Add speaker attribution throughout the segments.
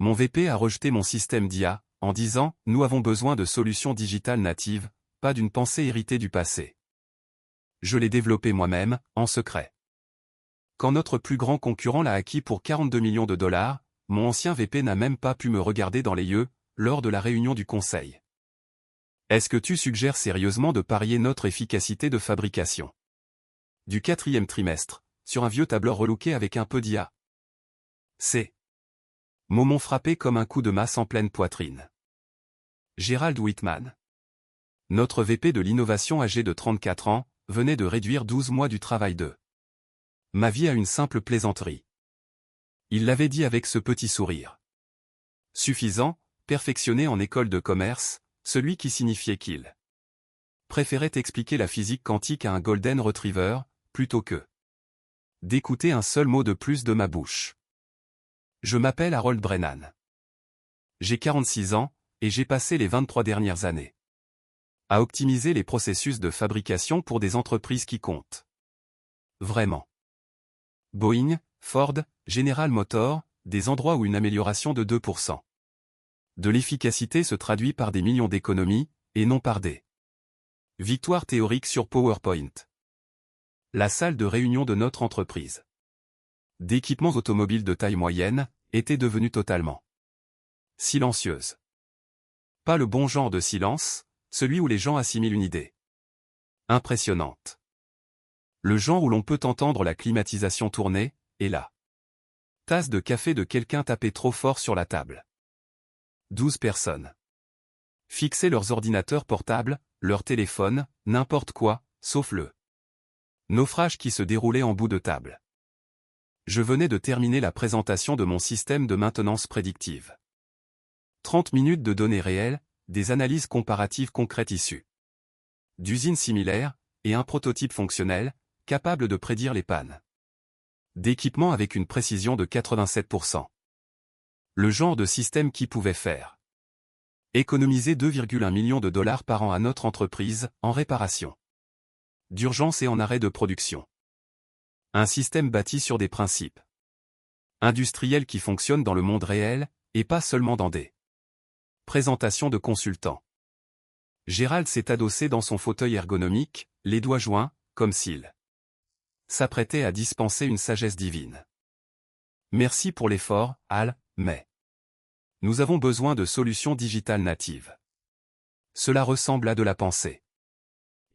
Speaker 1: Mon VP a rejeté mon système d'IA, en disant « Nous avons besoin de solutions digitales natives, pas d'une pensée héritée du passé. » Je l'ai développé moi-même, en secret. Quand notre plus grand concurrent l'a acquis pour 42 millions de dollars, mon ancien VP n'a même pas pu me regarder dans les yeux, lors de la réunion du conseil. Est-ce que tu suggères sérieusement de parier notre efficacité de fabrication du 4e trimestre, sur un vieux tableur relooké avec un peu d'IA? C'est mots m'ont frappé comme un coup de masse en pleine poitrine. Gerald Whitman, notre VP de l'innovation âgé de 34 ans, venait de réduire 12 mois du travail de ma vie à une simple plaisanterie. Il l'avait dit avec ce petit sourire. Suffisant, perfectionné en école de commerce, celui qui signifiait qu'il préférait expliquer la physique quantique à un golden retriever, plutôt que d'écouter un seul mot de plus de ma bouche. Je m'appelle Harold Brennan. J'ai 46 ans, et j'ai passé les 23 dernières années à optimiser les processus de fabrication pour des entreprises qui comptent vraiment. Boeing, Ford, General Motors, des endroits où une amélioration de 2% de l'efficacité se traduit par des millions d'économies, et non par des victoires théoriques sur PowerPoint. La salle de réunion de notre entreprise d'équipements automobiles de taille moyenne était devenue totalement silencieuse. Pas le bon genre de silence, celui où les gens assimilent une idée impressionnante. Le genre où l'on peut entendre la climatisation tourner, et la tasse de café de quelqu'un taper trop fort sur la table. 12 personnes fixaient leurs ordinateurs portables, leurs téléphones, n'importe quoi, sauf le naufrage qui se déroulait en bout de table. Je venais de terminer la présentation de mon système de maintenance prédictive. 30 minutes de données réelles, des analyses comparatives concrètes issues d'usines similaires, et un prototype fonctionnel, capable de prédire les pannes d'équipements avec une précision de 87%. Le genre de système qui pouvait faire économiser 2,1 millions de dollars par an à notre entreprise, en réparation d'urgence et en arrêt de production. Un système bâti sur des principes industriels qui fonctionnent dans le monde réel, et pas seulement dans des présentations de consultants. Gérald s'est adossé dans son fauteuil ergonomique, les doigts joints, comme s'il s'apprêtait à dispenser une sagesse divine. Merci pour l'effort, Al, mais nous avons besoin de solutions digitales natives. Cela ressemble à de la pensée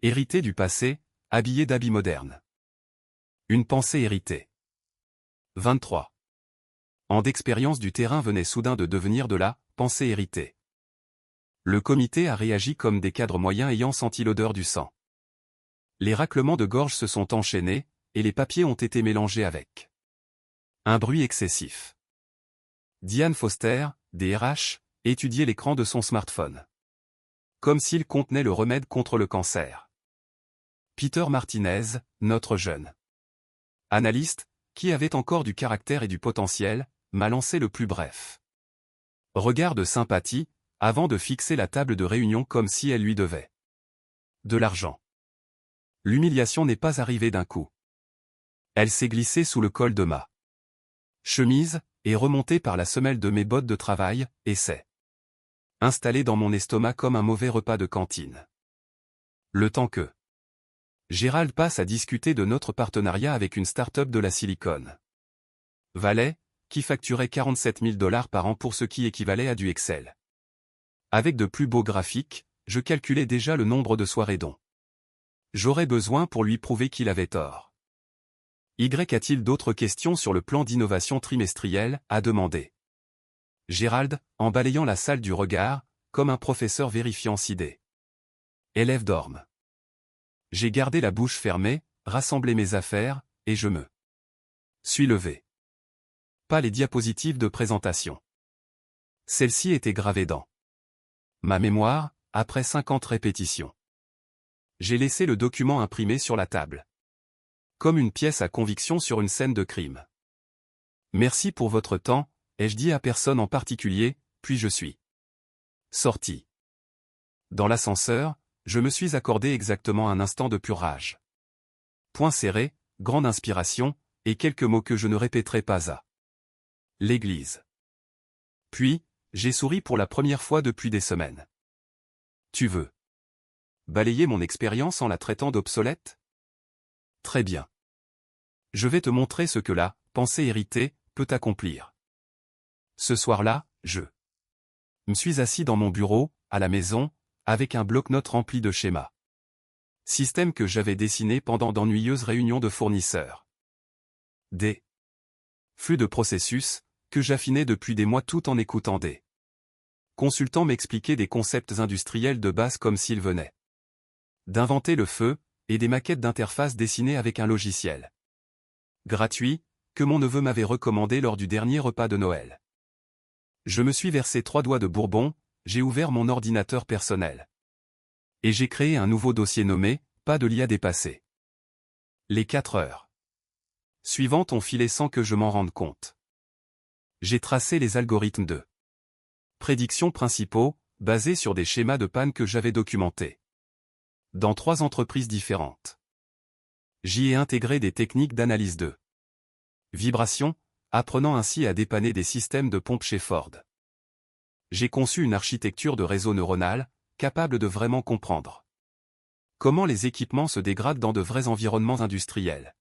Speaker 1: héritée du passé, habillée d'habits modernes. Une pensée héritée. 23 ans d'expérience du terrain venait soudain de devenir de la pensée héritée. Le comité a réagi comme des cadres moyens ayant senti l'odeur du sang. Les raclements de gorge se sont enchaînés, et les papiers ont été mélangés avec un bruit excessif. Diane Foster, DRH, étudiait l'écran de son smartphone, comme s'il contenait le remède contre le cancer. Peter Martinez, notre jeune analyste, qui avait encore du caractère et du potentiel, m'a lancé le plus bref regard de sympathie, avant de fixer la table de réunion comme si elle lui devait de l'argent. L'humiliation n'est pas arrivée d'un coup. Elle s'est glissée sous le col de ma chemise, et remontée par la semelle de mes bottes de travail, et s'est installée dans mon estomac comme un mauvais repas de cantine. Le temps que Gérald passe à discuter de notre partenariat avec une start-up de la Silicon Valley, qui facturait 47 000 dollars par an pour ce qui équivalait à du Excel. Avec de plus beaux graphiques, je calculais déjà le nombre de soirées dont j'aurais besoin pour lui prouver qu'il avait tort. Y a-t-il d'autres questions sur le plan d'innovation trimestriel, a demandé Gérald, en balayant la salle du regard, comme un professeur vérifiant si des élèves dorment. J'ai gardé la bouche fermée, rassemblé mes affaires, et je me suis levé. Pas les diapositives de présentation. Celle-ci était gravée dans ma mémoire, après 50 répétitions. J'ai laissé le document imprimé sur la table. Comme une pièce à conviction sur une scène de crime. Merci pour votre temps, ai-je dit à personne en particulier, puis je suis sorti. Dans l'ascenseur, je me suis accordé exactement un instant de pure rage. Poing serré, grande inspiration, et quelques mots que je ne répéterai pas à l'église. Puis, j'ai souri pour la première fois depuis des semaines. Tu veux balayer mon expérience en la traitant d'obsolète? Très bien. Je vais te montrer ce que la pensée héritée peut accomplir. Ce soir-là, je me suis assis dans mon bureau, à la maison, avec un bloc-notes rempli de schémas. Système que j'avais dessiné pendant d'ennuyeuses réunions de fournisseurs. Des flux de processus, que j'affinais depuis des mois tout en écoutant des consultants m'expliquer des concepts industriels de base comme s'ils venaient d'inventer le feu, et des maquettes d'interface dessinées avec un logiciel gratuit, que mon neveu m'avait recommandé lors du dernier repas de Noël. Je me suis versé 3 doigts de bourbon, j'ai ouvert mon ordinateur personnel. Et j'ai créé un nouveau dossier nommé « Pas de l'IA dépassé ». Les 4 heures suivantes ont filé sans que je m'en rende compte. J'ai tracé les algorithmes de prédiction principaux, basés sur des schémas de panne que j'avais documentés dans 3 entreprises différentes. J'y ai intégré des techniques d'analyse de vibration, apprenant ainsi à dépanner des systèmes de pompe chez Ford. J'ai conçu une architecture de réseau neuronal, capable de vraiment comprendre comment les équipements se dégradent dans de vrais environnements industriels.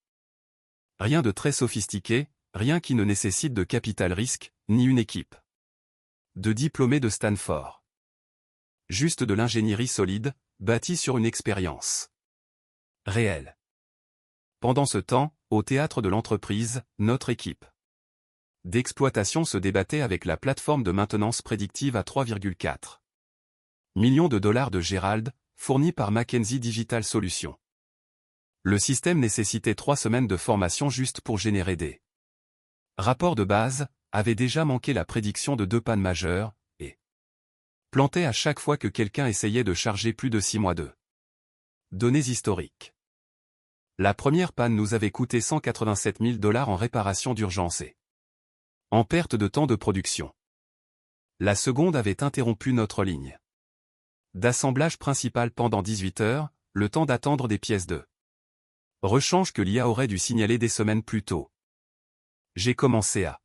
Speaker 1: Rien de très sophistiqué, rien qui ne nécessite de capital risque, ni une équipe de diplômés de Stanford. Juste de l'ingénierie solide, bâtie sur une expérience réelle. Pendant ce temps, au théâtre de l'entreprise, notre équipe d'exploitation se débattait avec la plateforme de maintenance prédictive à 3,4 millions de dollars de Gerald, fournie par Mackenzie Digital Solutions. Le système nécessitait 3 semaines de formation juste pour générer des rapports de base, avait déjà manqué la prédiction de 2 pannes majeures, et plantait à chaque fois que quelqu'un essayait de charger plus de 6 mois de données historiques. La première panne nous avait coûté 187 000 $ en réparation d'urgence et en perte de temps de production. La seconde avait interrompu notre ligne d'assemblage principal pendant 18 heures, le temps d'attendre des pièces de rechange que l'IA aurait dû signaler des semaines plus tôt. J'ai commencé à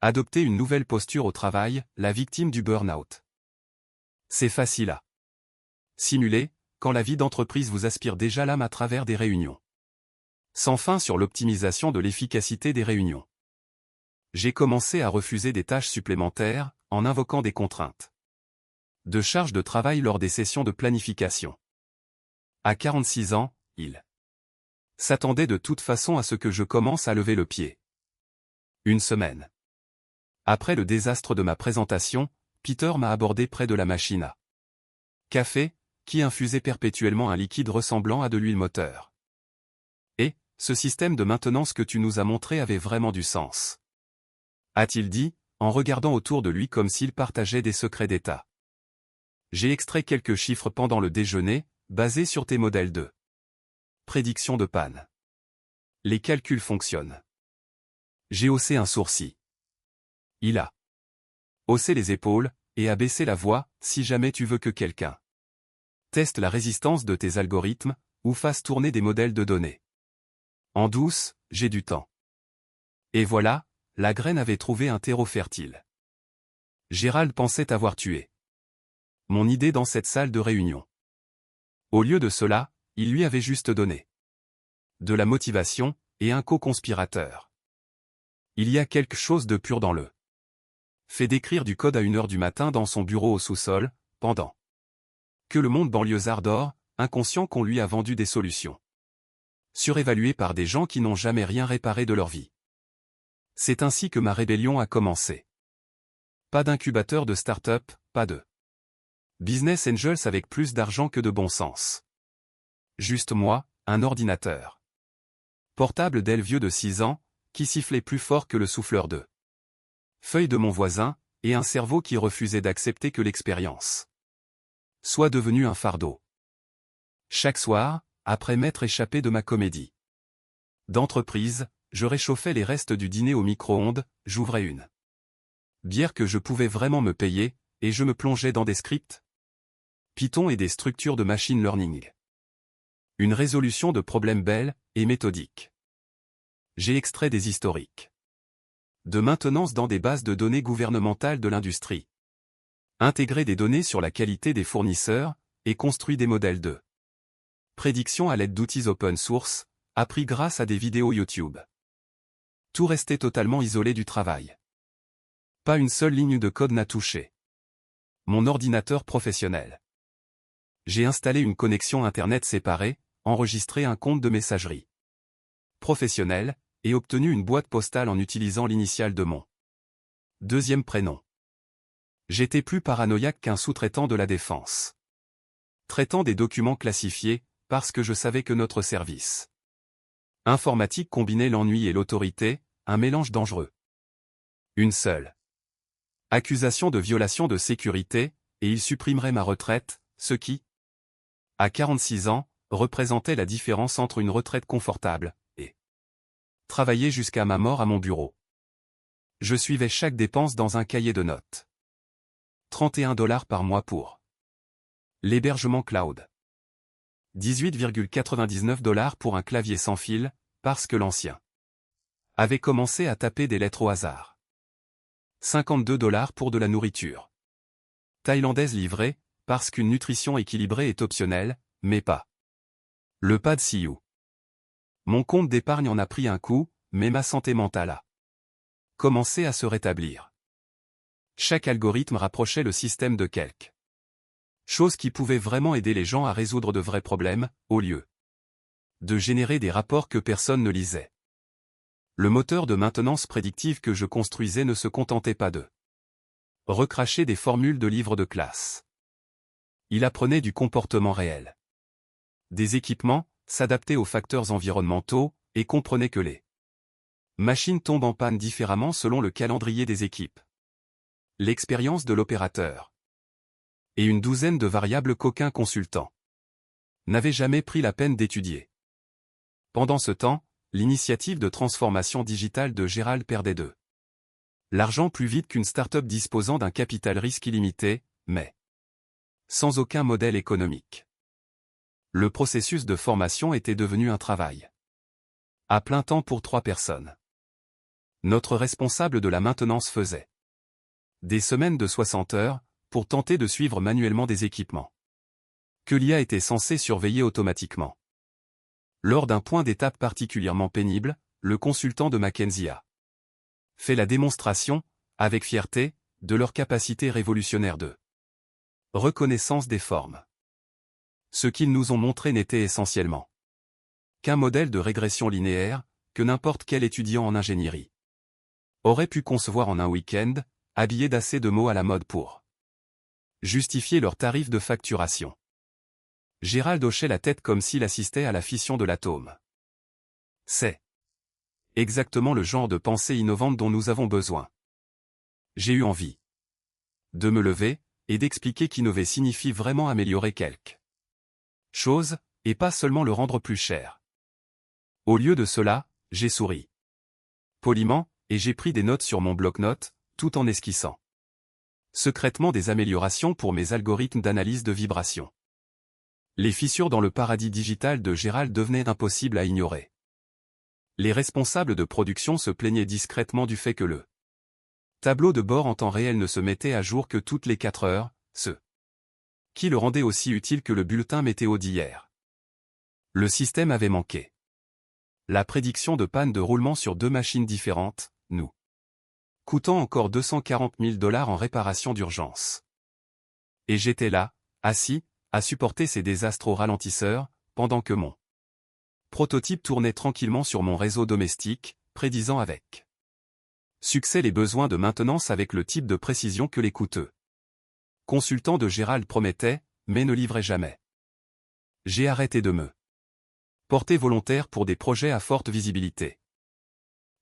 Speaker 1: adopter une nouvelle posture au travail, la victime du burn-out. C'est facile à simuler, quand la vie d'entreprise vous aspire déjà l'âme à travers des réunions sans fin sur l'optimisation de l'efficacité des réunions. J'ai commencé à refuser des tâches supplémentaires, en invoquant des contraintes de charge de travail lors des sessions de planification. À 46 ans, il s'attendait de toute façon à ce que je commence à lever le pied. Une semaine après le désastre de ma présentation, Peter m'a abordé près de la machine à café, qui infusait perpétuellement un liquide ressemblant à de l'huile moteur. Et, ce système de maintenance que tu nous as montré avait vraiment du sens, a-t-il dit, en regardant autour de lui comme s'il partageait des secrets d'État. J'ai extrait quelques chiffres pendant le déjeuner, basés sur tes modèles de prédiction de panne. Les calculs fonctionnent. J'ai haussé un sourcil. Il a haussé les épaules, et a baissé la voix, si jamais tu veux que quelqu'un teste la résistance de tes algorithmes, ou fasse tourner des modèles de données en douce, j'ai du temps. Et voilà, la graine avait trouvé un terreau fertile. Gérald pensait avoir tué mon idée dans cette salle de réunion. Au lieu de cela, il lui avait juste donné de la motivation, et un co-conspirateur. Il y a quelque chose de pur dans le fait d'écrire du code à 1 heure du matin dans son bureau au sous-sol, pendant que le monde banlieusard dort, inconscient qu'on lui a vendu des solutions surévaluées par des gens qui n'ont jamais rien réparé de leur vie. C'est ainsi que ma rébellion a commencé. Pas d'incubateur de start-up, pas de business angels avec plus d'argent que de bon sens. Juste moi, un ordinateur portable d'elle vieux de 6 ans, qui sifflait plus fort que le souffleur de feuilles de mon voisin, et un cerveau qui refusait d'accepter que l'expérience soit devenue un fardeau. Chaque soir, après m'être échappé de ma comédie d'entreprise, je réchauffais les restes du dîner au micro-ondes, j'ouvrais une bière que je pouvais vraiment me payer, et je me plongeais dans des scripts Python et des structures de machine learning. Une résolution de problèmes belle et méthodique. J'ai extrait des historiques De maintenance dans des bases de données gouvernementales de l'industrie. Intégrer des données sur la qualité des fournisseurs, et construit des modèles de prédiction à l'aide d'outils open source, appris grâce à des vidéos YouTube. Tout restait totalement isolé du travail. Pas une seule ligne de code n'a touché mon ordinateur professionnel. J'ai installé une connexion Internet séparée, enregistré un compte de messagerie professionnel, et obtenu une boîte postale en utilisant l'initiale de mon deuxième prénom. J'étais plus paranoïaque qu'un sous-traitant de la défense, traitant des documents classifiés, parce que je savais que notre service informatique combinait l'ennui et l'autorité, un mélange dangereux. Une seule accusation de violation de sécurité, et il supprimerait ma retraite, ce qui, à 46 ans, représentait la différence entre une retraite confortable, et travailler jusqu'à ma mort à mon bureau. Je suivais chaque dépense dans un cahier de notes. 31 $ par mois pour l'hébergement cloud. 18,99 $ pour un clavier sans fil, parce que l'ancien avait commencé à taper des lettres au hasard. 52 $ pour de la nourriture thaïlandaise livrée, parce qu'une nutrition équilibrée est optionnelle, mais pas le pad see you. Mon compte d'épargne en a pris un coup, mais ma santé mentale a commencé à se rétablir. Chaque algorithme rapprochait le système de quelque chose qui pouvait vraiment aider les gens à résoudre de vrais problèmes, au lieu de générer des rapports que personne ne lisait. Le moteur de maintenance prédictive que je construisais ne se contentait pas de recracher des formules de livres de classe. Il apprenait du comportement réel des équipements, s'adaptait aux facteurs environnementaux, et comprenait que les machines tombent en panne différemment selon le calendrier des équipes, l'expérience de l'opérateur, et une douzaine de variables qu'aucun consultant n'avait jamais pris la peine d'étudier. Pendant ce temps, l'initiative de transformation digitale de Gérald perdait de l'argent plus vite qu'une start-up disposant d'un capital risque illimité, mais sans aucun modèle économique. Le processus de formation était devenu un travail à plein temps pour 3 personnes. Notre responsable de la maintenance faisait des semaines de 60 heures pour tenter de suivre manuellement des équipements que l'IA était censée surveiller automatiquement. Lors d'un point d'étape particulièrement pénible, le consultant de McKinsey a fait la démonstration, avec fierté, de leur capacité révolutionnaire de reconnaissance des formes. Ce qu'ils nous ont montré n'était essentiellement qu'un modèle de régression linéaire, que n'importe quel étudiant en ingénierie aurait pu concevoir en un week-end, habillé d'assez de mots à la mode pour justifier leur tarif de facturation. Gérald hochait la tête comme s'il assistait à la fission de l'atome. C'est exactement le genre de pensée innovante dont nous avons besoin. J'ai eu envie de me lever, et d'expliquer qu'innover signifie vraiment améliorer quelque chose, et pas seulement le rendre plus cher. Au lieu de cela, j'ai souri poliment, et j'ai pris des notes sur mon bloc-notes, tout en esquissant secrètement des améliorations pour mes algorithmes d'analyse de vibrations. Les fissures dans le paradis digital de Gérald devenaient impossibles à ignorer. Les responsables de production se plaignaient discrètement du fait que le tableau de bord en temps réel ne se mettait à jour que toutes les 4 heures, ce qui le rendait aussi utile que le bulletin météo d'hier. Le système avait manqué la prédiction de panne de roulement sur 2 machines différentes, nous coûtant encore 240 000 $ en réparation d'urgence. Et j'étais là, assis, à supporter ces désastres au ralentisseur, pendant que mon prototype tournait tranquillement sur mon réseau domestique, prédisant avec succès les besoins de maintenance avec le type de précision que les coûteux consultants de Gérald promettaient, mais ne livraient jamais. J'ai arrêté de me porter volontaire pour des projets à forte visibilité.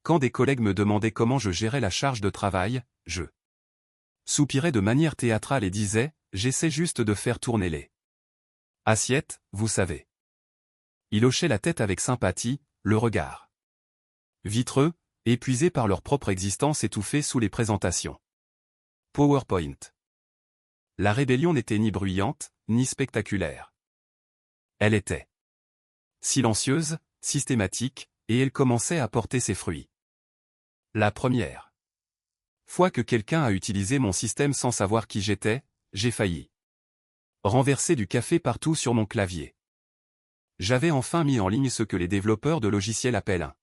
Speaker 1: Quand des collègues me demandaient comment je gérais la charge de travail, je soupirais de manière théâtrale et disais, j'essaie juste de faire tourner les assiettes, vous savez. Il hochait la tête avec sympathie, le regard vitreux, épuisés par leur propre existence étouffée sous les présentations PowerPoint. La rébellion n'était ni bruyante, ni spectaculaire. Elle était silencieuse, systématique, et elle commençait à porter ses fruits. La première Fois que quelqu'un a utilisé mon système sans savoir qui j'étais, j'ai failli renverser du café partout sur mon clavier. J'avais enfin mis en ligne ce que les développeurs de logiciels appellent un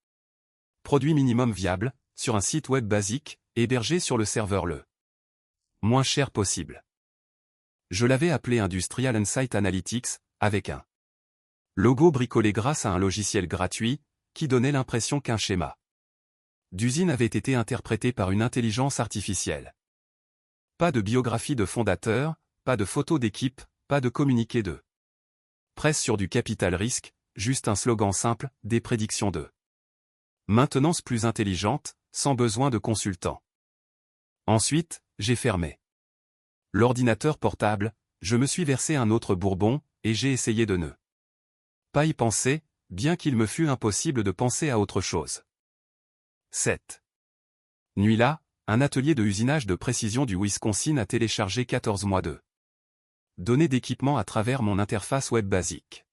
Speaker 1: produit minimum viable, sur un site web basique, hébergé sur le serveur le moins cher possible. Je l'avais appelé Industrial Insight Analytics, avec un logo bricolé grâce à un logiciel gratuit, qui donnait l'impression qu'un schéma d'usine avait été interprété par une intelligence artificielle. Pas de biographie de fondateur, pas de photo d'équipe, pas de communiqué de presse sur du capital risque, juste un slogan simple, des prédictions de maintenance plus intelligente, sans besoin de consultant. Ensuite, j'ai fermé l'ordinateur portable, je me suis versé un autre bourbon, et j'ai essayé de ne pas y penser, bien qu'il me fût impossible de penser à autre chose. Cette nuit-là, un atelier de usinage de précision du Wisconsin a téléchargé 14 mois de données d'équipement à travers mon interface web basique.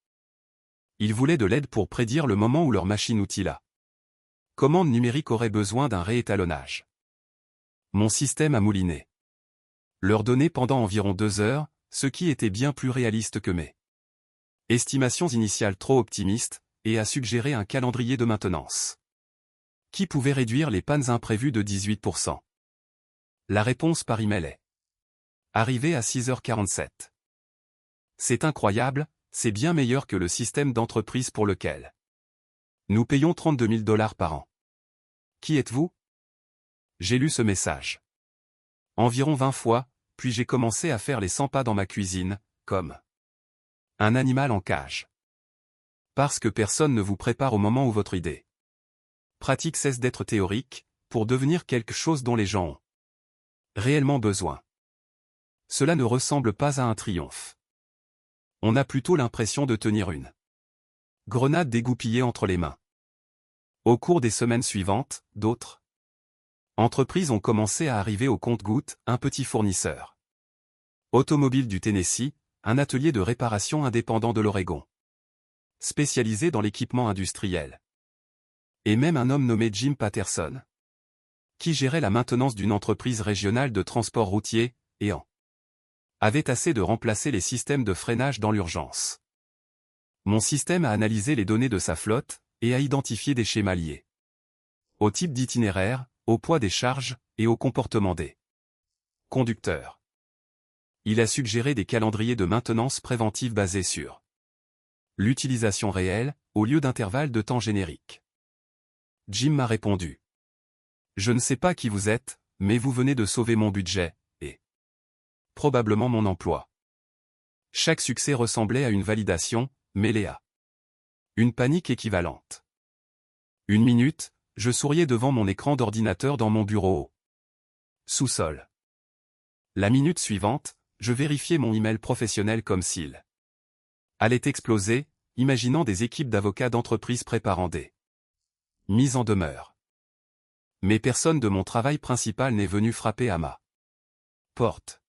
Speaker 1: Ils voulaient de l'aide pour prédire le moment où leur machine-outil la commande numérique aurait besoin d'un réétalonnage. Mon système a mouliné leurs données pendant environ 2 heures, ce qui était bien plus réaliste que mes estimations initiales trop optimistes, et a suggéré un calendrier de maintenance qui pouvait réduire les pannes imprévues de 18%. La réponse par email est arrivée à 6h47. C'est incroyable, c'est bien meilleur que le système d'entreprise pour lequel nous payons 32 000 $ par an. Qui êtes-vous? J'ai lu ce message environ 20 fois, puis j'ai commencé à faire les 100 pas dans ma cuisine, comme un animal en cage. Parce que personne ne vous prépare au moment où votre idée pratique cesse d'être théorique, pour devenir quelque chose dont les gens ont réellement besoin. Cela ne ressemble pas à un triomphe. On a plutôt l'impression de tenir une grenade dégoupillée entre les mains. Au cours des semaines suivantes, d'autres entreprises ont commencé à arriver au compte-gouttes, un petit fournisseur automobile du Tennessee, un atelier de réparation indépendant de l'Oregon, spécialisé dans l'équipement industriel. Et même un homme nommé Jim Patterson, qui gérait la maintenance d'une entreprise régionale de transport routier, et en avait assez de remplacer les systèmes de freinage dans l'urgence. Mon système a analysé les données de sa flotte, et a identifié des schémas liés au type d'itinéraire, au poids des charges, et au comportement des conducteurs. Il a suggéré des calendriers de maintenance préventive basés sur l'utilisation réelle, au lieu d'intervalles de temps génériques. Jim m'a répondu. Je ne sais pas qui vous êtes, mais vous venez de sauver mon budget, et probablement mon emploi. Chaque succès ressemblait à une validation, mêlée à une panique équivalente. Une minute, je souriais devant mon écran d'ordinateur dans mon bureau au sous-sol. La minute suivante, je vérifiais mon email professionnel comme s'il allait exploser, imaginant des équipes d'avocats d'entreprise préparant des mises en demeure. Mais personne de mon travail principal n'est venu frapper à ma porte.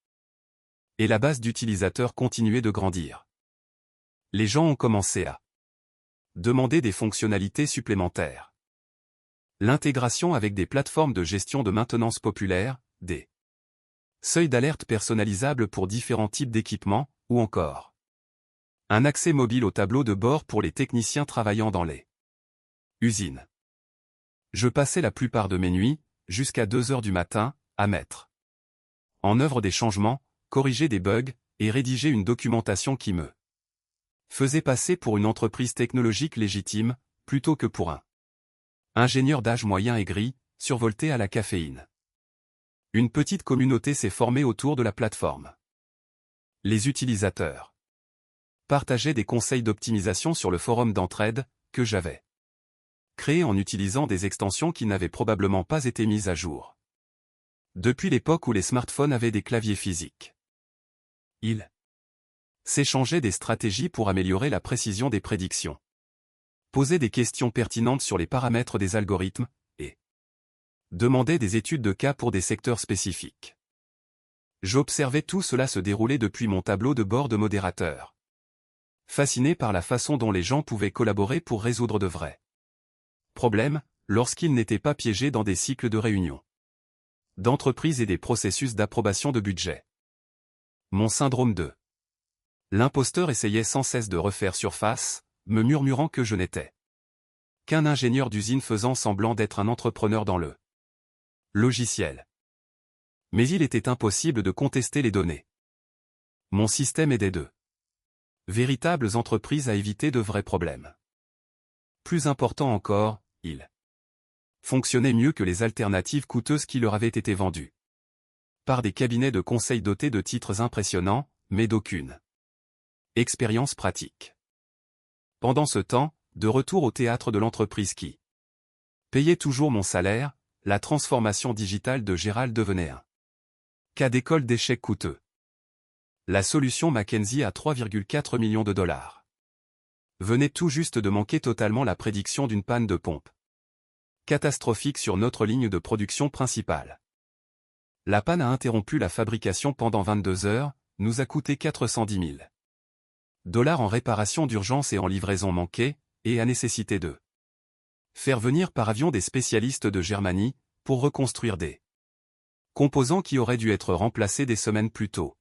Speaker 1: Et la base d'utilisateurs continuait de grandir. Les gens ont commencé à demander des fonctionnalités supplémentaires. L'intégration avec des plateformes de gestion de maintenance populaires, des seuils d'alerte personnalisables pour différents types d'équipements, ou encore un accès mobile au tableau de bord pour les techniciens travaillant dans les usines. Je passais la plupart de mes nuits, jusqu'à 2 heures du matin, à mettre en œuvre des changements, corriger des bugs, et rédiger une documentation qui me faisait passer pour une entreprise technologique légitime, plutôt que pour un ingénieur d'âge moyen aigri, survolté à la caféine. Une petite communauté s'est formée autour de la plateforme. Les utilisateurs partageaient des conseils d'optimisation sur le forum d'entraide, que j'avais créé en utilisant des extensions qui n'avaient probablement pas été mises à jour depuis l'époque où les smartphones avaient des claviers physiques. Ils s'échangeaient des stratégies pour améliorer la précision des prédictions, posaient des questions pertinentes sur les paramètres des algorithmes, et demandaient des études de cas pour des secteurs spécifiques. J'observais tout cela se dérouler depuis mon tableau de bord de modérateur, fasciné par la façon dont les gens pouvaient collaborer pour résoudre de vrais problèmes, lorsqu'ils n'étaient pas piégés dans des cycles de réunion. d'entreprise et des processus d'approbation de budget. Mon syndrome de l'imposteur essayait sans cesse de refaire surface, me murmurant que je n'étais qu'un ingénieur d'usine faisant semblant d'être un entrepreneur dans le logiciel. Mais il était impossible de contester les données. Mon système aidait de véritables entreprises à éviter de vrais problèmes. Plus important encore, il fonctionnait mieux que les alternatives coûteuses qui leur avaient été vendues par des cabinets de conseil dotés de titres impressionnants, mais d'aucune expérience pratique. Pendant ce temps, de retour au théâtre de l'entreprise qui payait toujours mon salaire, la transformation digitale de Gérald devenait un cas d'école d'échecs coûteux. La solution Mackenzie à 3,4 millions de dollars venait tout juste de manquer totalement la prédiction d'une panne de pompe catastrophique sur notre ligne de production principale. La panne a interrompu la fabrication pendant 22 heures, nous a coûté 410 000 dollars en réparation d'urgence et en livraison manquée, et a nécessité de faire venir par avion des spécialistes de Germanie, pour reconstruire des composants qui auraient dû être remplacés des semaines plus tôt.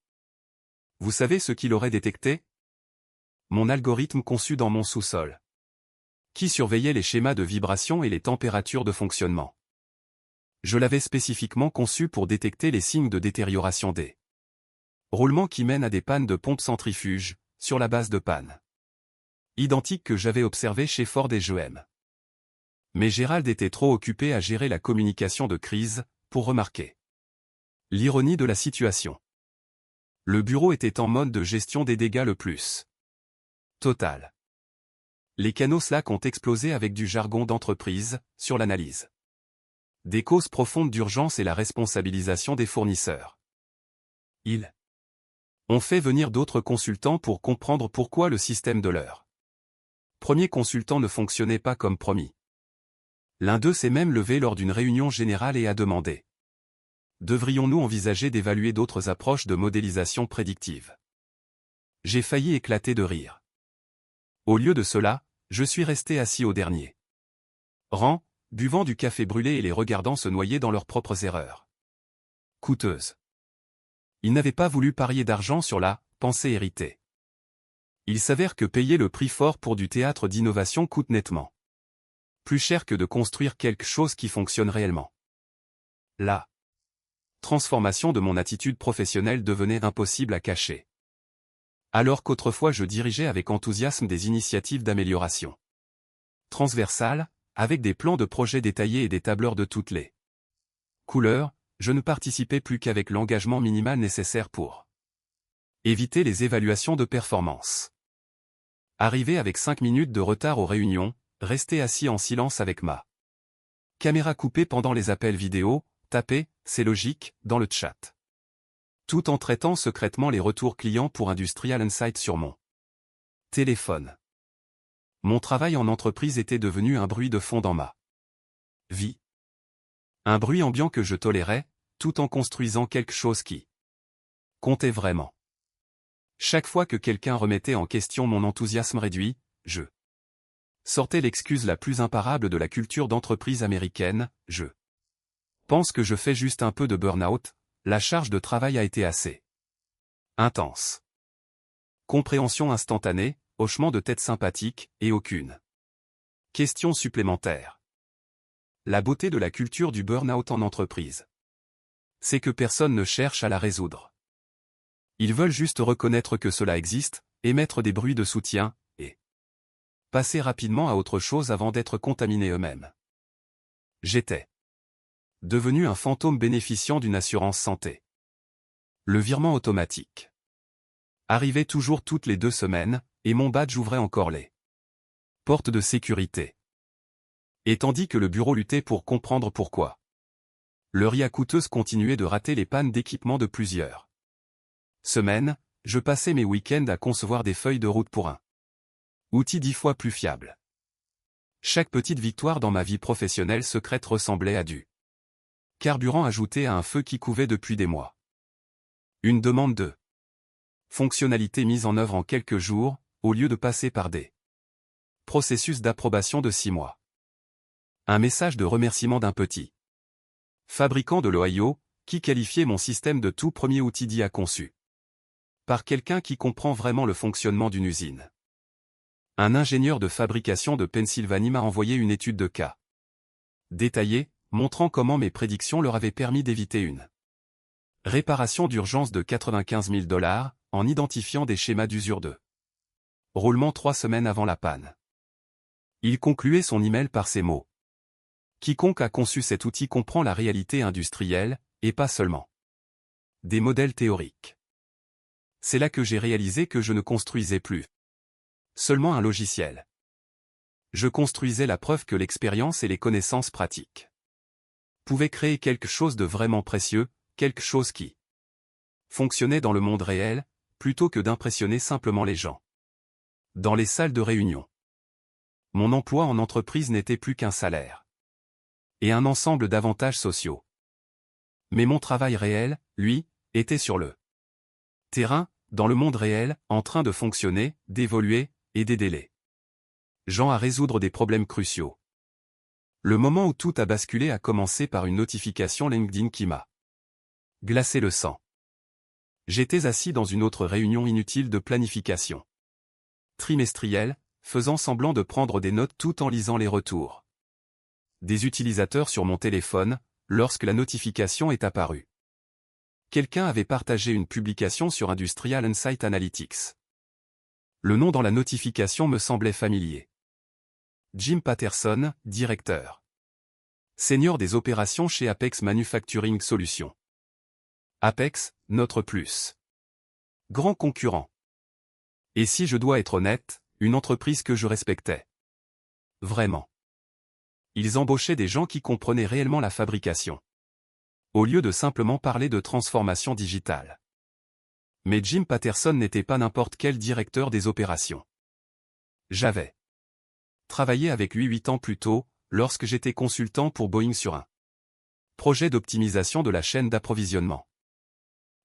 Speaker 1: Vous savez ce qu'il aurait détecté? Mon algorithme conçu dans mon sous-sol, qui surveillait les schémas de vibration et les températures de fonctionnement. Je l'avais spécifiquement conçu pour détecter les signes de détérioration des roulements qui mènent à des pannes de pompes centrifuges, sur la base de pannes identiques que j'avais observées chez Ford et GM. Mais Gérald était trop occupé à gérer la communication de crise, pour remarquer l'ironie de la situation. Le bureau était en mode de gestion des dégâts le plus total. Les canaux Slack ont explosé avec du jargon d'entreprise, sur l'analyse des causes profondes d'urgence et la responsabilisation des fournisseurs. Ils ont fait venir d'autres consultants pour comprendre pourquoi le système de leur premier consultant ne fonctionnait pas comme promis. L'un d'eux s'est même levé lors d'une réunion générale et a demandé: devrions-nous envisager d'évaluer d'autres approches de modélisation prédictive? J'ai failli éclater de rire. Au lieu de cela, je suis resté assis au dernier rang, buvant du café brûlé et les regardant se noyer dans leurs propres erreurs coûteuses. Ils n'avaient pas voulu parier d'argent sur la pensée héritée. Il s'avère que payer le prix fort pour du théâtre d'innovation coûte nettement plus cher que de construire quelque chose qui fonctionne réellement. La transformation de mon attitude professionnelle devenait impossible à cacher. Alors qu'autrefois je dirigeais avec enthousiasme des initiatives d'amélioration transversales, avec des plans de projets détaillés et des tableurs de toutes les couleurs, je ne participais plus qu'avec l'engagement minimal nécessaire pour éviter les évaluations de performance. Arrivé avec 5 minutes de retard aux réunions, rester assis en silence avec ma caméra coupée pendant les appels vidéo, taper, c'est logique, dans le chat. Tout en traitant secrètement les retours clients pour Industrial Insight sur mon téléphone. Mon travail en entreprise était devenu un bruit de fond dans ma vie. Un bruit ambiant que je tolérais, tout en construisant quelque chose qui comptait vraiment. Chaque fois que quelqu'un remettait en question mon enthousiasme réduit, je sortais l'excuse la plus imparable de la culture d'entreprise américaine: je pense que je fais juste un peu de burn-out, la charge de travail a été assez intense. Compréhension instantanée, hochement de tête sympathique, et aucune question supplémentaire. La beauté de la culture du burn-out en entreprise, c'est que personne ne cherche à la résoudre. Ils veulent juste reconnaître que cela existe, émettre des bruits de soutien, et passer rapidement à autre chose avant d'être contaminés eux-mêmes. J'étais devenu un fantôme bénéficiant d'une assurance santé. Le virement automatique arrivait toujours toutes les 2 semaines, et mon badge ouvrait encore les portes de sécurité. Et tandis que le bureau luttait pour comprendre pourquoi le RIA coûteuse continuait de rater les pannes d'équipement de plusieurs semaines, je passais mes week-ends à concevoir des feuilles de route pour un outil 10 fois plus fiable. Chaque petite victoire dans ma vie professionnelle secrète ressemblait à du carburant ajouté à un feu qui couvait depuis des mois. Une demande de fonctionnalité mise en œuvre en quelques jours, au lieu de passer par des processus d'approbation de 6 mois. Un message de remerciement d'un petit fabricant de l'Ohio, qui qualifiait mon système de tout premier outil d'IA conçu par quelqu'un qui comprend vraiment le fonctionnement d'une usine. Un ingénieur de fabrication de Pennsylvanie m'a envoyé une étude de cas détaillée, montrant comment mes prédictions leur avaient permis d'éviter une réparation d'urgence de 95 000 $, en identifiant des schémas d'usure de roulement 3 semaines avant la panne. Il concluait son email par ces mots. Quiconque a conçu cet outil comprend la réalité industrielle, et pas seulement des modèles théoriques. C'est là que j'ai réalisé que je ne construisais plus seulement un logiciel. Je construisais la preuve que l'expérience et les connaissances pratiques pouvaient créer quelque chose de vraiment précieux, quelque chose qui fonctionnait dans le monde réel, plutôt que d'impressionner simplement les gens dans les salles de réunion. Mon emploi en entreprise n'était plus qu'un salaire et un ensemble d'avantages sociaux. Mais mon travail réel, lui, était sur le terrain, dans le monde réel, en train de fonctionner, d'évoluer, et d'aider les gens à résoudre des problèmes cruciaux. Le moment où tout a basculé a commencé par une notification LinkedIn qui m'a glacé le sang. J'étais assis dans une autre réunion inutile de planification trimestrielle, faisant semblant de prendre des notes tout en lisant les retours des utilisateurs sur mon téléphone, lorsque la notification est apparue. Quelqu'un avait partagé une publication sur Industrial Insight Analytics. Le nom dans la notification me semblait familier. Jim Patterson, directeur senior des opérations chez Apex Manufacturing Solutions. Apex, notre plus grand concurrent. Et si je dois être honnête, une entreprise que je respectais vraiment. Ils embauchaient des gens qui comprenaient réellement la fabrication, au lieu de simplement parler de transformation digitale. Mais Jim Patterson n'était pas n'importe quel directeur des opérations. J'avais travaillé avec lui 8 ans plus tôt, lorsque j'étais consultant pour Boeing sur un projet d'optimisation de la chaîne d'approvisionnement.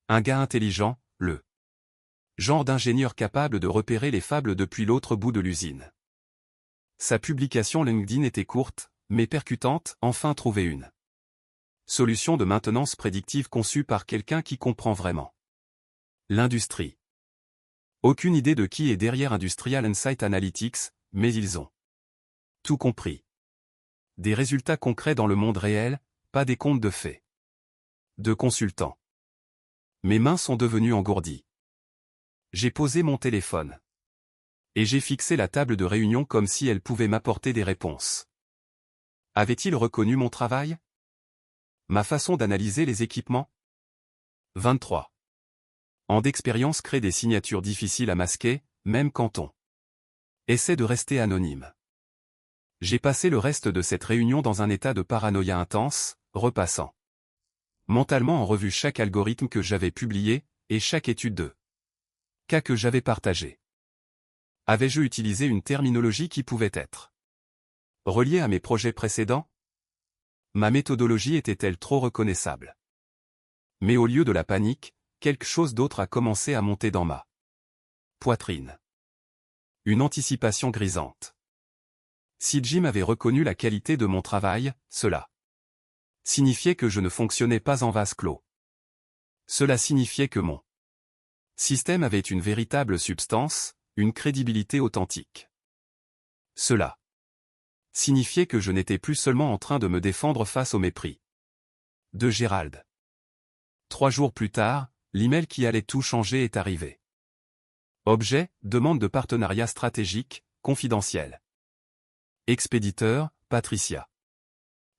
Speaker 1: Un gars intelligent, le genre d'ingénieur capable de repérer les fables depuis l'autre bout de l'usine. Sa publication LinkedIn était courte, mais percutante, enfin trouver une solution de maintenance prédictive conçue par quelqu'un qui comprend vraiment l'industrie. Aucune idée de qui est derrière Industrial Insight Analytics, mais ils ont tout compris. Des résultats concrets dans le monde réel, pas des contes de fées. De consultants. Mes mains sont devenues engourdies. J'ai posé mon téléphone. Et j'ai fixé la table de réunion comme si elle pouvait m'apporter des réponses. Avait-il reconnu mon travail? Ma façon d'analyser les équipements? 23 ans d'expérience crée des signatures difficiles à masquer, même quand on essaie de rester anonyme. J'ai passé le reste de cette réunion dans un état de paranoïa intense, repassant mentalement en revue chaque algorithme que j'avais publié, et chaque étude de cas que j'avais partagé. Avais-je utilisé une terminologie qui pouvait être reliée à mes projets précédents? Ma méthodologie était-elle trop reconnaissable? Mais au lieu de la panique, quelque chose d'autre a commencé à monter dans ma poitrine. Une anticipation grisante. Si Jim avait reconnu la qualité de mon travail, cela signifiait que je ne fonctionnais pas en vase clos. Cela signifiait que mon système avait une véritable substance, une crédibilité authentique. Cela signifiait que je n'étais plus seulement en train de me défendre face au mépris de Gérald. 3 jours plus tard, l'email qui allait tout changer est arrivé. Objet, demande de partenariat stratégique, confidentiel. Expéditeur, Patricia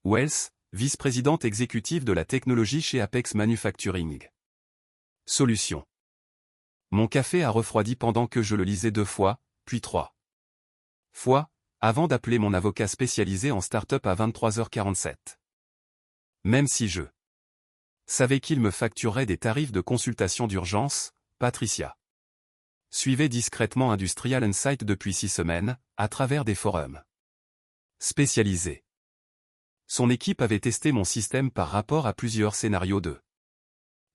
Speaker 1: Wells, vice-présidente exécutive de la technologie chez Apex Manufacturing. Solution. Mon café a refroidi pendant que je le lisais 2 fois, puis 3 fois, avant d'appeler mon avocat spécialisé en start-up à 23h47. Même si je savais qu'il me facturerait des tarifs de consultation d'urgence, Patricia suivait discrètement Industrial Insight depuis 6 semaines, à travers des forums spécialisés. Son équipe avait testé mon système par rapport à plusieurs scénarios de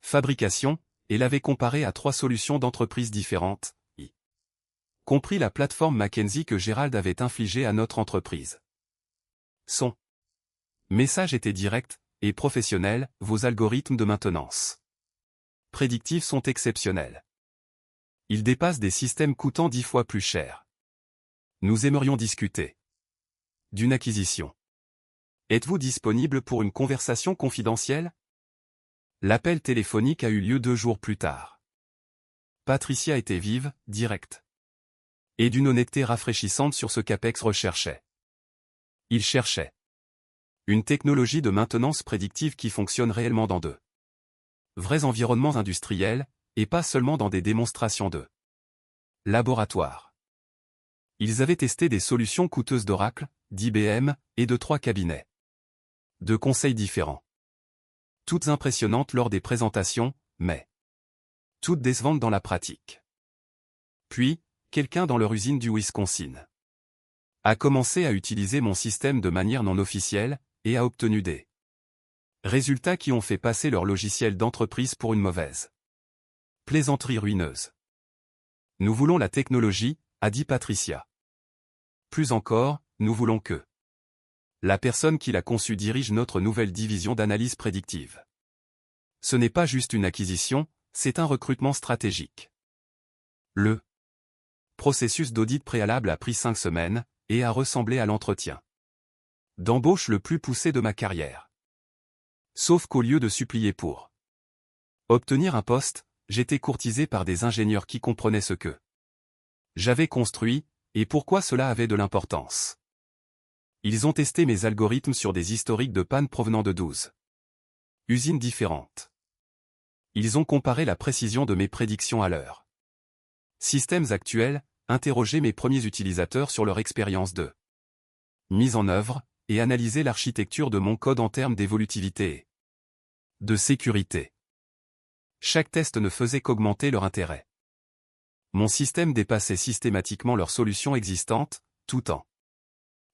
Speaker 1: fabrication, et l'avait comparé à 3 solutions d'entreprises différentes, y compris la plateforme McKinsey que Gérald avait infligée à notre entreprise. Son message était direct, et professionnel, vos algorithmes de maintenance prédictifs sont exceptionnels. Ils dépassent des systèmes coûtant 10 fois plus cher. Nous aimerions discuter d'une acquisition. Êtes-vous disponible pour une conversation confidentielle? L'appel téléphonique a eu lieu 2 jours plus tard. Patricia était vive, directe, et d'une honnêteté rafraîchissante sur ce qu'Apex recherchait. Il cherchait une technologie de maintenance prédictive qui fonctionne réellement dans de vrais environnements industriels, et pas seulement dans des démonstrations de laboratoire. Ils avaient testé des solutions coûteuses d'Oracle, d'IBM, et de 3 cabinets de conseils différents. Toutes impressionnantes lors des présentations, mais toutes décevantes dans la pratique. Puis, quelqu'un dans leur usine du Wisconsin a commencé à utiliser mon système de manière non officielle, et a obtenu des résultats qui ont fait passer leur logiciel d'entreprise pour une mauvaise plaisanterie ruineuse. Nous voulons la technologie, a dit Patricia. Plus encore, nous voulons que la personne qui l'a conçue dirige notre nouvelle division d'analyse prédictive. Ce n'est pas juste une acquisition, c'est un recrutement stratégique. Le processus d'audit préalable a pris 5 semaines, et a ressemblé à l'entretien d'embauche le plus poussé de ma carrière. Sauf qu'au lieu de supplier pour obtenir un poste, j'étais courtisé par des ingénieurs qui comprenaient ce que j'avais construit, et pourquoi cela avait de l'importance. Ils ont testé mes algorithmes sur des historiques de panne provenant de 12 usines différentes. Ils ont comparé la précision de mes prédictions à leurs systèmes actuels, interrogé mes premiers utilisateurs sur leur expérience de mise en œuvre, et analysé l'architecture de mon code en termes d'évolutivité et de sécurité. Chaque test ne faisait qu'augmenter leur intérêt. Mon système dépassait systématiquement leurs solutions existantes, tout en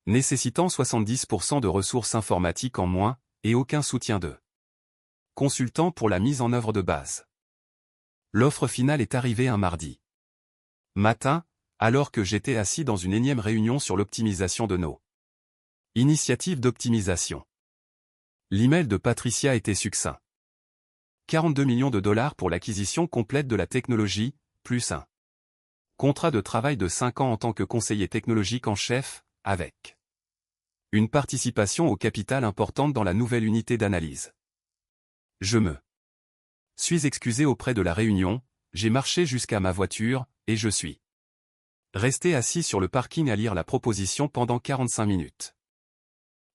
Speaker 1: nécessitant 70% de ressources informatiques en moins, et aucun soutien de consultant pour la mise en œuvre de base. L'offre finale est arrivée un mardi matin, alors que j'étais assis dans une énième réunion sur l'optimisation de nos initiatives d'optimisation. L'email de Patricia était succinct. 42 millions de dollars pour l'acquisition complète de la technologie, plus un contrat de travail de 5 ans en tant que conseiller technologique en chef, avec une participation au capital importante dans la nouvelle unité d'analyse. Je me suis excusé auprès de la réunion, j'ai marché jusqu'à ma voiture, et je suis resté assis sur le parking à lire la proposition pendant 45 minutes.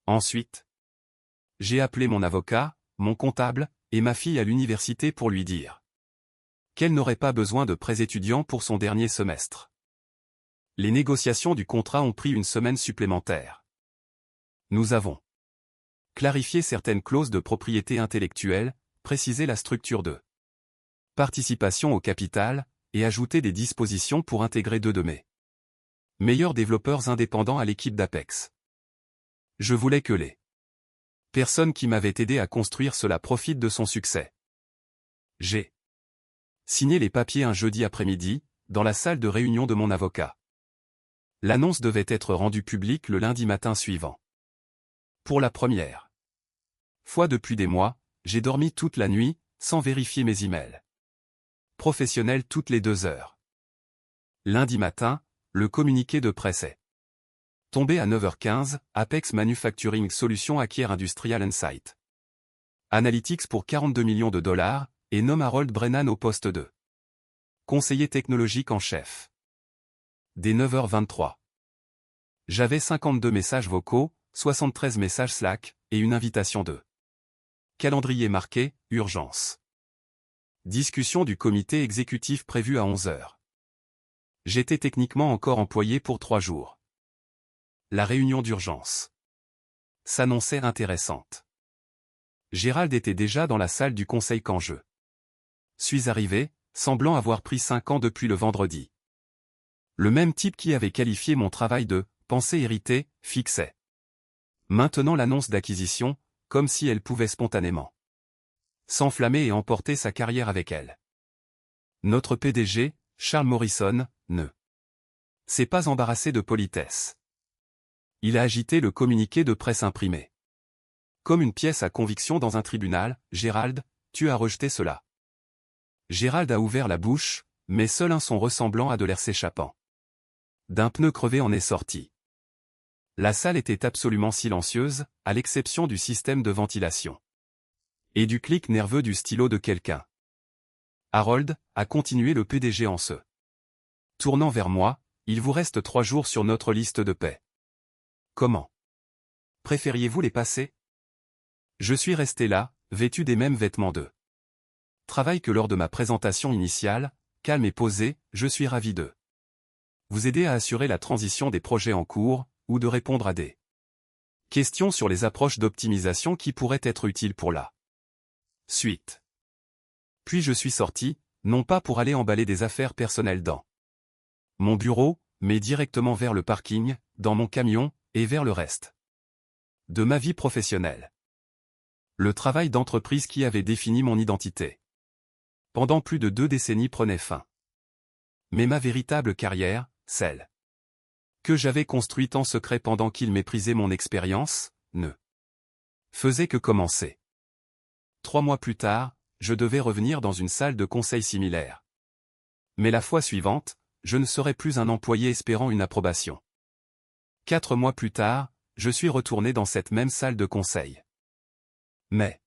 Speaker 1: Ensuite, j'ai appelé mon avocat, mon comptable, et ma fille à l'université pour lui dire qu'elle n'aurait pas besoin de prêts étudiants pour son dernier semestre. Les négociations du contrat ont pris une semaine supplémentaire. Nous avons clarifié certaines clauses de propriété intellectuelle, précisé la structure de participation au capital, et ajouté des dispositions pour intégrer 2 de mes meilleurs développeurs indépendants à l'équipe d'Apex. Je voulais que les personnes qui m'avaient aidé à construire cela profitent de son succès. J'ai signé les papiers un jeudi après-midi, dans la salle de réunion de mon avocat. L'annonce devait être rendue publique le lundi matin suivant. Pour la première fois depuis des mois, j'ai dormi toute la nuit, sans vérifier mes emails professionnels toutes les 2 heures. Lundi matin, le communiqué de presse est tombé à 9h15, Apex Manufacturing Solutions acquiert Industrial Insight Analytics pour 42 millions de dollars, et nomme Harold Brennan au poste de conseiller technologique en chef. Dès 9h23. J'avais 52 messages vocaux, 73 messages Slack, et une invitation de calendrier marqué, urgence. Discussion du comité exécutif prévue à 11h. J'étais techniquement encore employé pour 3 jours. La réunion d'urgence s'annonçait intéressante. Gérald était déjà dans la salle du conseil quand je suis arrivé, semblant avoir pris 5 ans depuis le vendredi. Le même type qui avait qualifié mon travail de « pensée héritée » fixait maintenant l'annonce d'acquisition, comme si elle pouvait spontanément s'enflammer et emporter sa carrière avec elle. Notre PDG, Charles Morrison, ne s'est pas embarrassé de politesse. Il a agité le communiqué de presse imprimé. Comme une pièce à conviction dans un tribunal, Gérald, tu as rejeté cela. Gérald a ouvert la bouche, mais seul un son ressemblant à de l'air s'échappant d'un pneu crevé en est sorti. La salle était absolument silencieuse, à l'exception du système de ventilation. Et du clic nerveux du stylo de quelqu'un. Harold, a continué le PDG en se tournant vers moi, il vous reste 3 jours sur notre liste de paix. Comment préfériez-vous les passer? Je suis resté là, vêtu des mêmes vêtements de travail que lors de ma présentation initiale, calme et posé, je suis ravi de vous aider à assurer la transition des projets en cours, ou de répondre à des questions sur les approches d'optimisation qui pourraient être utiles pour la suite. Puis je suis sorti, non pas pour aller emballer des affaires personnelles dans mon bureau, mais directement vers le parking, dans mon camion, et vers le reste de ma vie professionnelle. Le travail d'entreprise qui avait défini mon identité pendant plus de 2 décennies prenait fin. Mais ma véritable carrière, celle que j'avais construite en secret pendant qu'il méprisait mon expérience, ne faisait que commencer. 3 mois plus tard, je devais revenir dans une salle de conseil similaire. Mais la fois suivante, je ne serais plus un employé espérant une approbation. 4 mois plus tard, je suis retourné dans cette même salle de conseil. Mais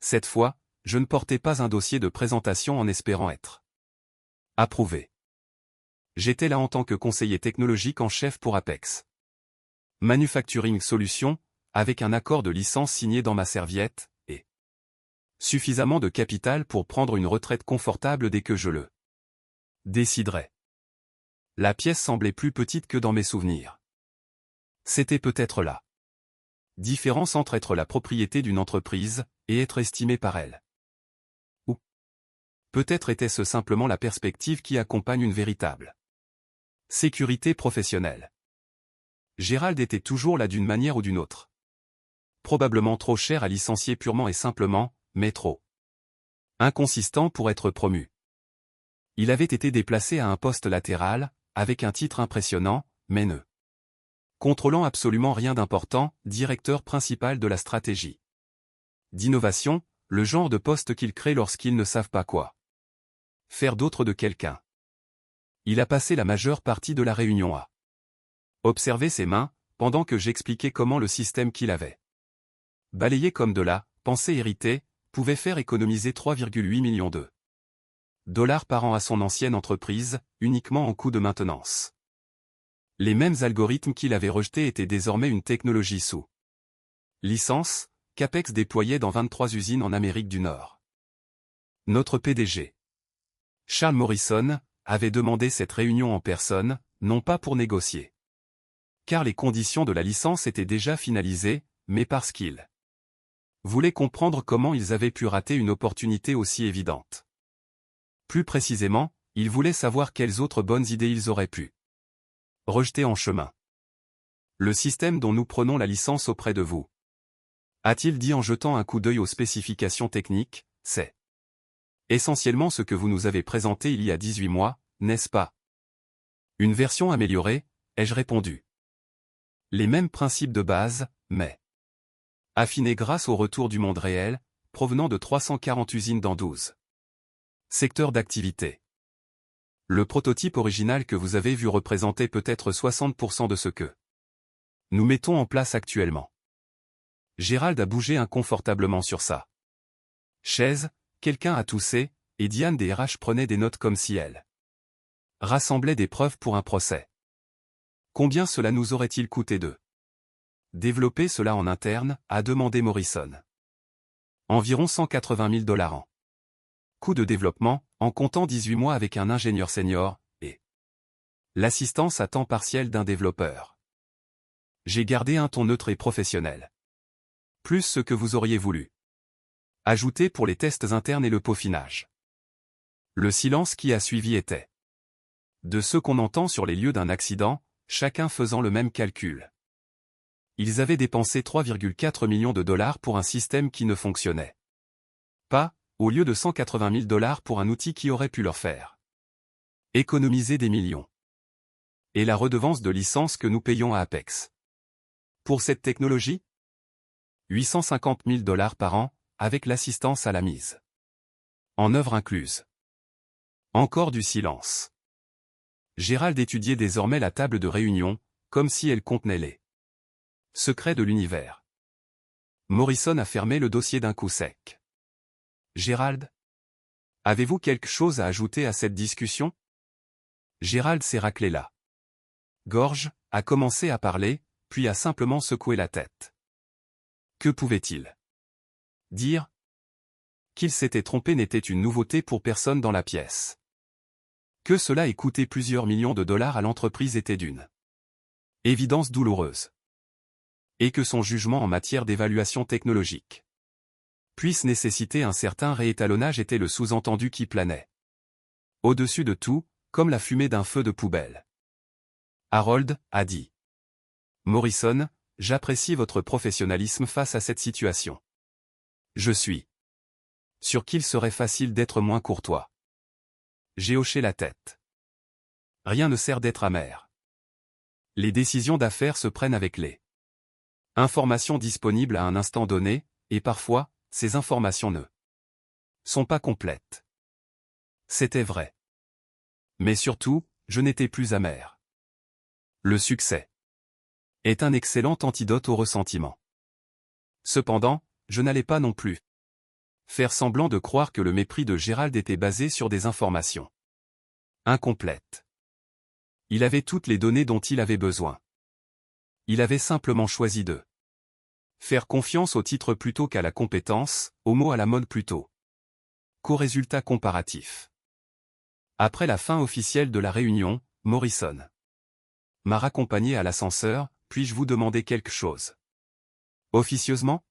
Speaker 1: cette fois, je ne portais pas un dossier de présentation en espérant être approuvé. J'étais là en tant que conseiller technologique en chef pour Apex Manufacturing Solutions, avec un accord de licence signé dans ma serviette, et suffisamment de capital pour prendre une retraite confortable dès que je le déciderais. La pièce semblait plus petite que dans mes souvenirs. C'était peut-être la différence entre être la propriété d'une entreprise, et être estimé par elle. Ou peut-être était-ce simplement la perspective qui accompagne une véritable sécurité professionnelle. Gérald était toujours là d'une manière ou d'une autre. Probablement trop cher à licencier purement et simplement, mais trop inconsistant pour être promu. Il avait été déplacé à un poste latéral, avec un titre impressionnant, mais ne contrôlant absolument rien d'important, directeur principal de la stratégie d'innovation, le genre de poste qu'ils créent lorsqu'ils ne savent pas quoi faire d'autre de quelqu'un. Il a passé la majeure partie de la réunion à observer ses mains, pendant que j'expliquais comment le système qu'il avait balayé comme de la pensée héritée, pouvait faire économiser 3,8 millions de dollars par an à son ancienne entreprise, uniquement en coûts de maintenance. Les mêmes algorithmes qu'il avait rejetés étaient désormais une technologie sous licence, qu'Apex déployait dans 23 usines en Amérique du Nord. Notre PDG, Charles Morrison, avait demandé cette réunion en personne, non pas pour négocier, car les conditions de la licence étaient déjà finalisées, mais parce qu'il voulait comprendre comment ils avaient pu rater une opportunité aussi évidente. Plus précisément, il voulait savoir quelles autres bonnes idées ils auraient pu rejeter en chemin. Le système dont nous prenons la licence auprès de vous, a-t-il dit en jetant un coup d'œil aux spécifications techniques, c'est essentiellement ce que vous nous avez présenté il y a 18 mois, n'est-ce pas? Une version améliorée, ai-je répondu. Les mêmes principes de base, mais affinés grâce au retour du monde réel, provenant de 340 usines dans 12 secteurs d'activité. Le prototype original que vous avez vu représentait peut-être 60% de ce que nous mettons en place actuellement. Gérald a bougé inconfortablement sur sa chaise, quelqu'un a toussé, et Diane des RH prenait des notes comme si elle rassemblait des preuves pour un procès. Combien cela nous aurait-il coûté de développer cela en interne, a demandé Morrison. Environ 180 000 $ an. Coût de développement, en comptant 18 mois avec un ingénieur senior, et l'assistance à temps partiel d'un développeur. J'ai gardé un ton neutre et professionnel. Plus ce que vous auriez voulu ajouter pour les tests internes et le peaufinage. Le silence qui a suivi était de ce qu'on entend sur les lieux d'un accident, chacun faisant le même calcul. Ils avaient dépensé 3,4 millions de dollars pour un système qui ne fonctionnait pas, au lieu de 180 000 $ pour un outil qui aurait pu leur faire économiser des millions. Et la redevance de licence que nous payons à Apex pour cette technologie? 850 000 $ par an, avec l'assistance à la mise en œuvre incluse. Encore du silence. Gérald étudiait désormais la table de réunion, comme si elle contenait les secrets de l'univers. Morrison a fermé le dossier d'un coup sec. Gérald? Avez-vous quelque chose à ajouter à cette discussion? Gérald s'est raclé la gorge, a commencé à parler, puis a simplement secoué la tête. Que pouvait-il dire? Qu'il s'était trompé n'était une nouveauté pour personne dans la pièce. Que cela ait coûté plusieurs millions de dollars à l'entreprise était d'une évidence douloureuse. Et que son jugement en matière d'évaluation technologique puisse nécessiter un certain réétalonnage était le sous-entendu qui planait au-dessus de tout, comme la fumée d'un feu de poubelle. Harold a dit. Morrison, j'apprécie votre professionnalisme face à cette situation. Je suis sûr qu'il serait facile d'être moins courtois. J'ai hoché la tête. Rien ne sert d'être amer. Les décisions d'affaires se prennent avec les informations disponibles à un instant donné, et parfois, ces informations ne sont pas complètes. C'était vrai. Mais surtout, je n'étais plus amer. Le succès est un excellent antidote au ressentiment. Cependant, je n'allais pas non plus faire semblant de croire que le mépris de Gérald était basé sur des informations incomplètes. Il avait toutes les données dont il avait besoin. Il avait simplement choisi de faire confiance au titre plutôt qu'à la compétence, au mot à la mode plutôt qu'aux résultats comparatifs. Après la fin officielle de la réunion, Morrison m'a raccompagné à l'ascenseur, puis-je vous demander quelque chose? Officieusement?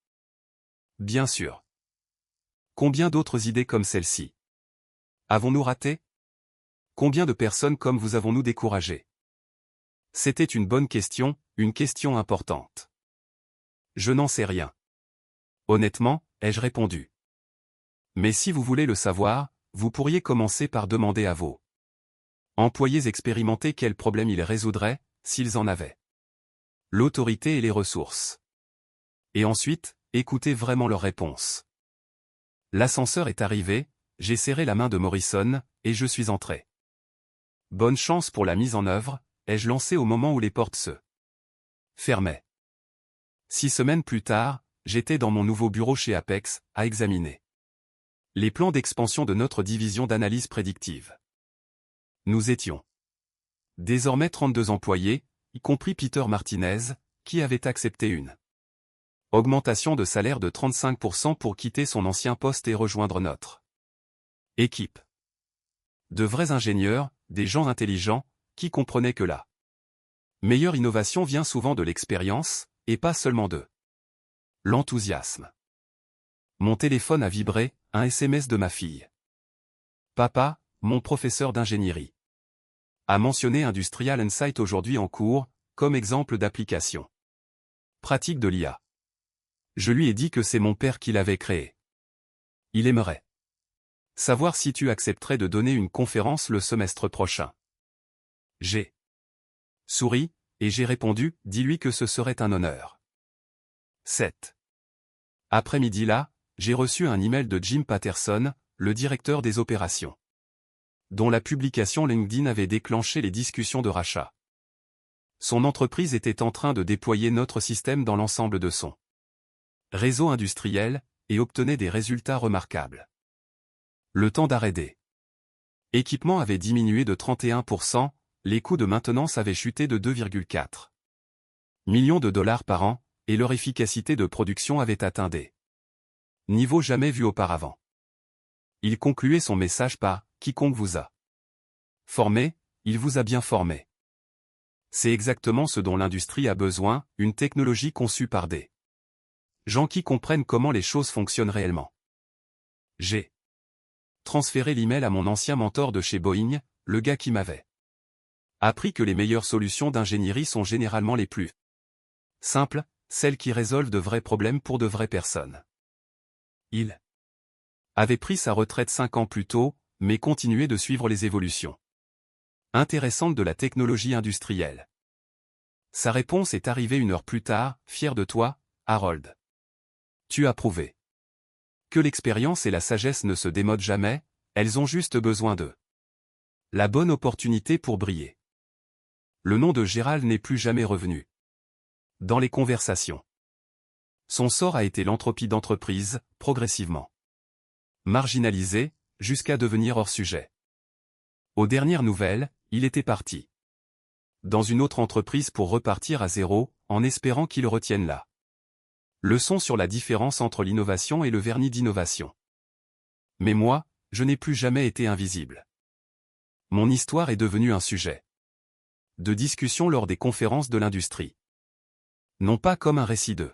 Speaker 1: Bien sûr. Combien d'autres idées comme celle-ci avons-nous raté? Combien de personnes comme vous avons-nous découragé? C'était une bonne question, une question importante. Je n'en sais rien. Honnêtement, ai-je répondu. Mais si vous voulez le savoir, vous pourriez commencer par demander à vos employés expérimentés quels problèmes ils résoudraient, s'ils en avaient l'autorité et les ressources. Et ensuite, écoutez vraiment leurs réponses. L'ascenseur est arrivé, j'ai serré la main de Morrison, et je suis entré. Bonne chance pour la mise en œuvre, ai-je lancé au moment où les portes se fermaient. 6 semaines plus tard, j'étais dans mon nouveau bureau chez Apex, à examiner les plans d'expansion de notre division d'analyse prédictive. Nous étions désormais 32 employés, y compris Peter Martinez, qui avait accepté une augmentation de salaire de 35% pour quitter son ancien poste et rejoindre notre équipe. De vrais ingénieurs, des gens intelligents, qui comprenaient que la meilleure innovation vient souvent de l'expérience, et pas seulement de l'enthousiasme. Mon téléphone a vibré, un SMS de ma fille. Papa, mon professeur d'ingénierie a mentionné Industrial Insight aujourd'hui en cours, comme exemple d'application pratique de l'IA. Je lui ai dit que c'est mon père qui l'avait créé. Il aimerait savoir si tu accepterais de donner une conférence le semestre prochain. J'ai souri, et j'ai répondu, dis-lui que ce serait un honneur. 7. Après-midi-là, j'ai reçu un email de Jim Patterson, le directeur des opérations, dont la publication LinkedIn avait déclenché les discussions de rachat. Son entreprise était en train de déployer notre système dans l'ensemble de son réseau industriel, et obtenait des résultats remarquables. Le temps d'arrêt des équipements avait diminué de 31%, les coûts de maintenance avaient chuté de 2,4 millions de dollars par an, et leur efficacité de production avait atteint des niveaux jamais vus auparavant. Il concluait son message par « Quiconque vous a formé, il vous a bien formé ». C'est exactement ce dont l'industrie a besoin, une technologie conçue par des gens qui comprennent comment les choses fonctionnent réellement. J'ai transféré l'email à mon ancien mentor de chez Boeing, le gars qui m'avait appris que les meilleures solutions d'ingénierie sont généralement les plus simples, celles qui résolvent de vrais problèmes pour de vraies personnes. Il avait pris sa retraite 5 ans plus tôt, mais continuait de suivre les évolutions intéressantes de la technologie industrielle. Sa réponse est arrivée 1 heure plus tard, fier de toi, Harold. Tu as prouvé que l'expérience et la sagesse ne se démodent jamais, elles ont juste besoin de la bonne opportunité pour briller. Le nom de Gérald n'est plus jamais revenu dans les conversations. Son sort a été l'entropie d'entreprise, progressivement marginalisé, jusqu'à devenir hors sujet. Aux dernières nouvelles, il était parti dans une autre entreprise pour repartir à zéro, en espérant qu'ils retiennent la leçon sur la différence entre l'innovation et le vernis d'innovation. Mais moi, je n'ai plus jamais été invisible. Mon histoire est devenue un sujet de discussion lors des conférences de l'industrie. Non pas comme un récit de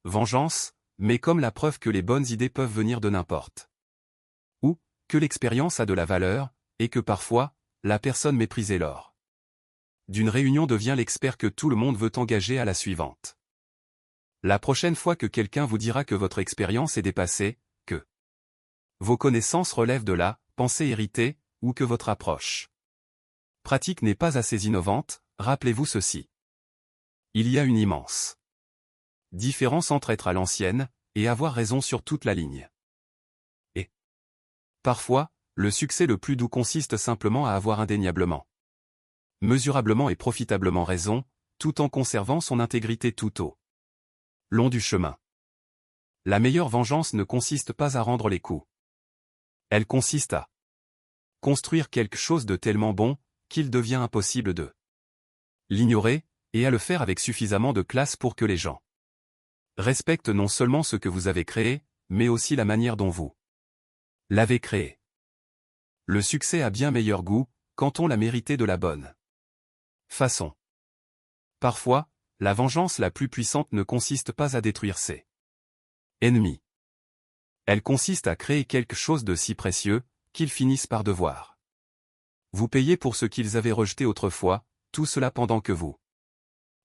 Speaker 1: vengeance, mais comme la preuve que les bonnes idées peuvent venir de n'importe où, que l'expérience a de la valeur, et que parfois, la personne méprisée lors d'une réunion devient l'expert que tout le monde veut engager à la suivante. La prochaine fois que quelqu'un vous dira que votre expérience est dépassée, que vos connaissances relèvent de la pensée héritée, ou que votre approche pratique n'est pas assez innovante, rappelez-vous ceci. Il y a une immense différence entre être à l'ancienne, et avoir raison sur toute la ligne. Et parfois, le succès le plus doux consiste simplement à avoir indéniablement, mesurablement et profitablement raison, tout en conservant son intégrité tout au long du chemin. La meilleure vengeance ne consiste pas à rendre les coups. Elle consiste à construire quelque chose de tellement bon, qu'il devient impossible de l'ignorer, et à le faire avec suffisamment de classe pour que les gens respectent non seulement ce que vous avez créé, mais aussi la manière dont vous l'avez créé. Le succès a bien meilleur goût, quand on l'a mérité de la bonne façon. Parfois, la vengeance la plus puissante ne consiste pas à détruire ses ennemis. Elle consiste à créer quelque chose de si précieux, qu'ils finissent par devoir vous payer pour ce qu'ils avaient rejeté autrefois, tout cela pendant que vous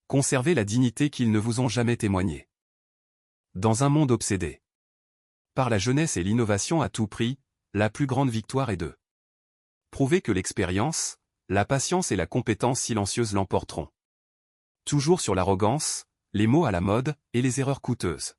Speaker 1: conservez la dignité qu'ils ne vous ont jamais témoignée. Dans un monde obsédé par la jeunesse et l'innovation à tout prix, la plus grande victoire est de prouver que l'expérience, la patience et la compétence silencieuse l'emporteront toujours sur l'arrogance, les mots à la mode et les erreurs coûteuses.